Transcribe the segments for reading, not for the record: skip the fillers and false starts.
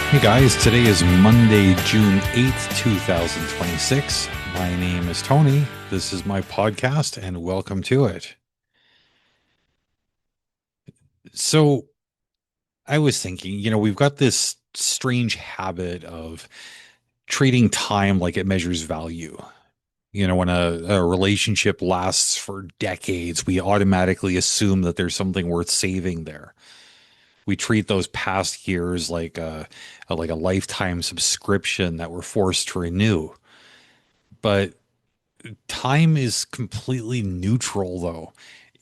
Hey guys, today is Monday, June 8th, 2026. My name is Tony. This is my podcast and welcome to it. So, I was thinking, we've got this strange habit of treating time like it measures value. When a relationship lasts for decades, we automatically assume that there's something worth saving there. We treat those past years like a lifetime subscription that we're forced to renew. But time is completely neutral, though.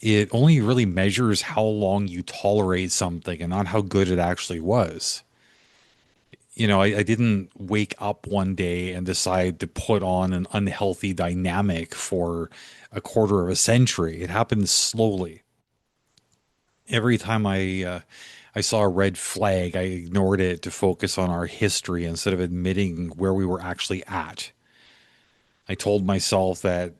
It only really measures how long you tolerate something and not how good it actually was. I didn't wake up one day and decide to put on an unhealthy dynamic for a quarter of a century. It happened slowly. Every time I saw a red flag, I ignored it to focus on our history instead of admitting where we were actually at. I told myself that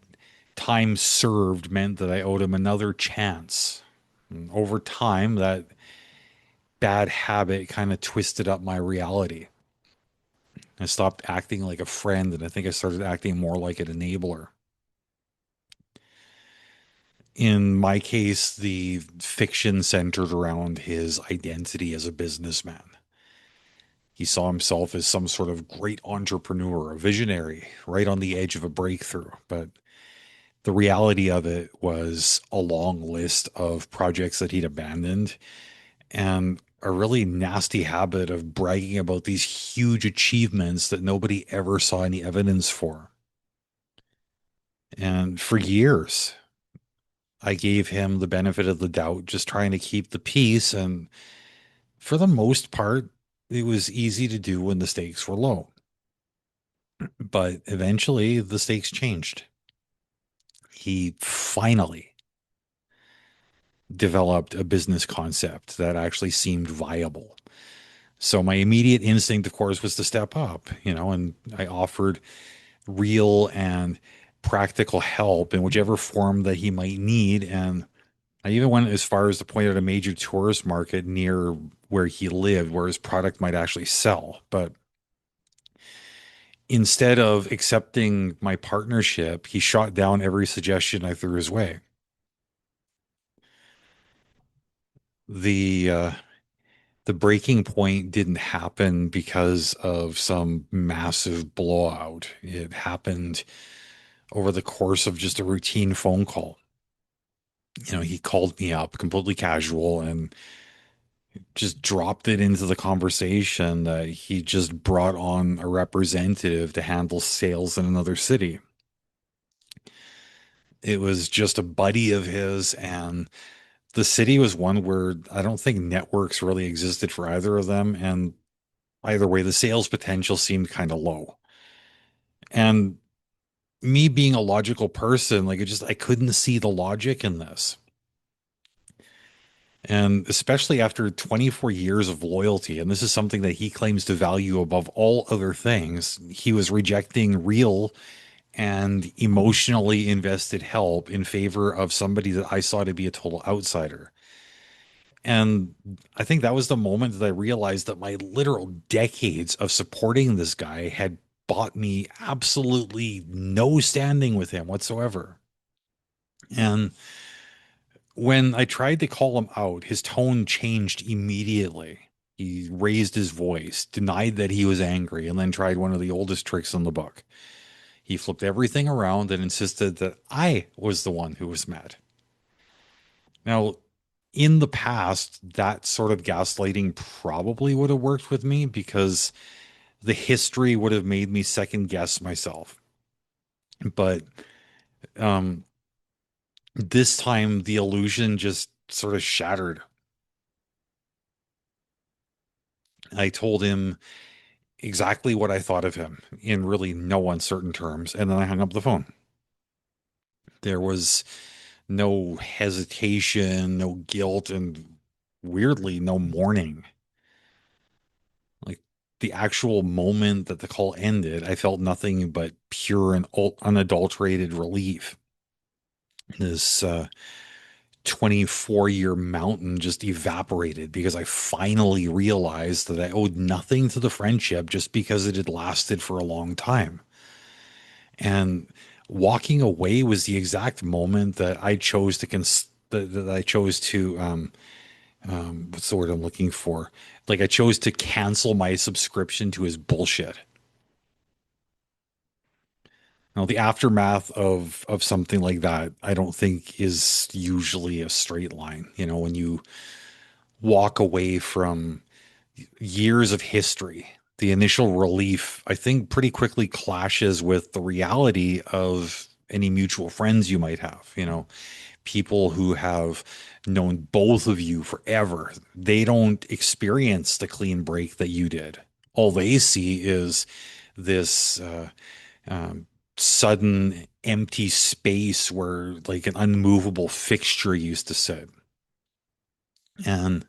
time served meant that I owed him another chance. And over time, that bad habit kind of twisted up my reality. I stopped acting like a friend, and I think I started acting more like an enabler. In my case, the fiction centered around his identity as a businessman. He saw himself as some sort of great entrepreneur, a visionary, right on the edge of a breakthrough. But the reality of it was a long list of projects that he'd abandoned and a really nasty habit of bragging about these huge achievements that nobody ever saw any evidence for. And for years, I gave him the benefit of the doubt, just trying to keep the peace. And for the most part, it was easy to do when the stakes were low. But eventually, the stakes changed. He finally developed a business concept that actually seemed viable. So my immediate instinct, of course, was to step up, and I offered real and practical help in whichever form that he might need. And I even went as far as to point out a major tourist market near where he lived, where his product might actually sell. But instead of accepting my partnership, he shot down every suggestion I threw his way. The uh, the breaking point didn't happen because of some massive blowout. It happened over the course of just a routine phone call. He called me up completely casual and just dropped it into the conversation that he just brought on a representative to handle sales in another city. It was just a buddy of his, and the city was one where I don't think networks really existed for either of them. And either way, the sales potential seemed kind of low. And me being a logical person, I couldn't see the logic in this. And especially after 24 years of loyalty, and this is something that he claims to value above all other things, he was rejecting real and emotionally invested help in favor of somebody that I saw to be a total outsider. And I think that was the moment that I realized that my literal decades of supporting this guy had bought me absolutely no standing with him whatsoever. And when I tried to call him out, his tone changed immediately. He raised his voice, denied that he was angry, and then tried one of the oldest tricks in the book. He flipped everything around and insisted that I was the one who was mad. Now, in the past, that sort of gaslighting probably would have worked with me because the history would have made me second guess myself. But um, this time, the illusion just sort of shattered. I told him exactly what I thought of him in really no uncertain terms, and then I hung up the phone. There was no hesitation, no guilt, and weirdly, no mourning. Like the actual moment that the call ended, I felt nothing but pure and unadulterated relief. This 24-year mountain just evaporated because I finally realized that I owed nothing to the friendship just because it had lasted for a long time. And walking away was the exact moment that I chose to that I chose to what's the word I'm looking for? Like I chose to cancel my subscription to his bullshit. Now, the aftermath of something like that, I don't think is usually a straight line. You know, when you walk away from years of history, the initial relief, I think, pretty quickly clashes with the reality of any mutual friends you might have. You know, people who have known both of you forever, they don't experience the clean break that you did. All they see is this um, sudden empty space where like an unmovable fixture used to sit. And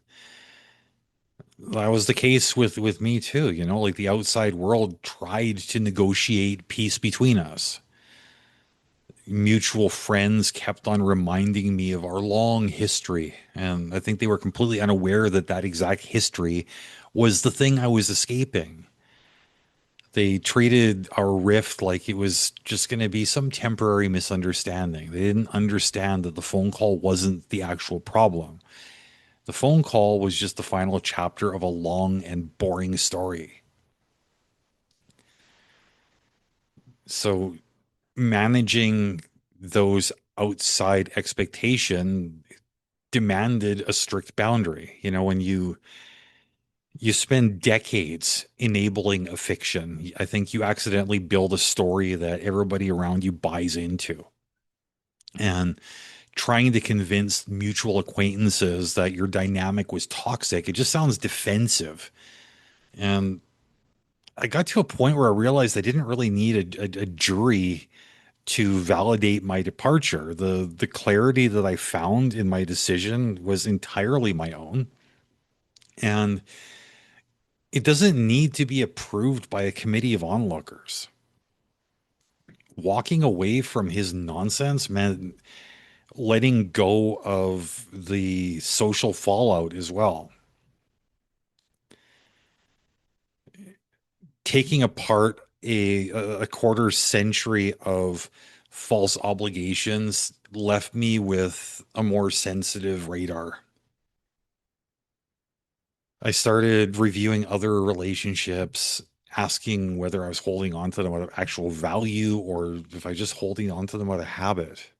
that was the case with me too, you know, like the outside world tried to negotiate peace between us. Mutual friends kept on reminding me of our long history, and I think they were completely unaware that that exact history was the thing I was escaping. They treated our rift like it was just going to be some temporary misunderstanding. They didn't understand that the phone call wasn't the actual problem. The phone call was just the final chapter of a long and boring story. So managing those outside expectation demanded a strict boundary. You know, when you spend decades enabling a fiction, I think you accidentally build a story that everybody around you buys into. And trying to convince mutual acquaintances that your dynamic was toxic, it just sounds defensive. And I got to a point where I realized I didn't really need a jury to validate my departure. The clarity that I found in my decision was entirely my own. And it doesn't need to be approved by a committee of onlookers. Walking away from his nonsense meant letting go of the social fallout as well. Taking apart a quarter century of false obligations left me with a more sensitive radar. I started reviewing other relationships, asking whether I was holding on to them out of actual value or if I was just holding on to them out of habit.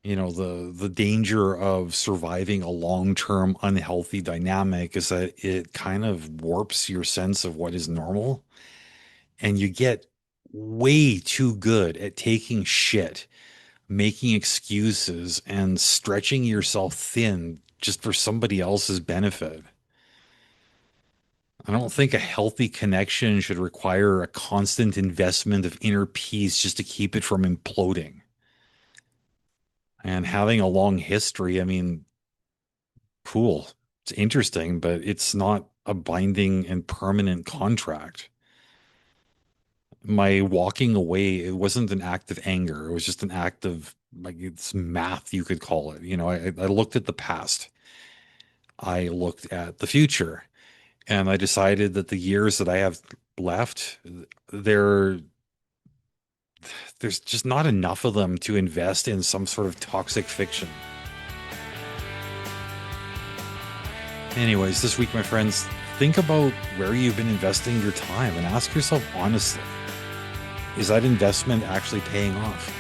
You know, the danger of surviving a long-term unhealthy dynamic is that it kind of warps your sense of what is normal, and you get way too good at taking shit, making excuses, and stretching yourself thin just for somebody else's benefit. I don't think a healthy connection should require a constant investment of inner peace just to keep it from imploding. And having a long history, I mean, cool. It's interesting, but it's not a binding and permanent contract. My walking away, it wasn't an act of anger. It was just an act of like it's math, you could call it. You know, I looked at the past. I looked at the future, and I decided that the years that I have left, there there's just not enough of them to invest in some sort of toxic fiction. Anyways, this week, my friends, think about where you've been investing your time and ask yourself honestly, is that investment actually paying off?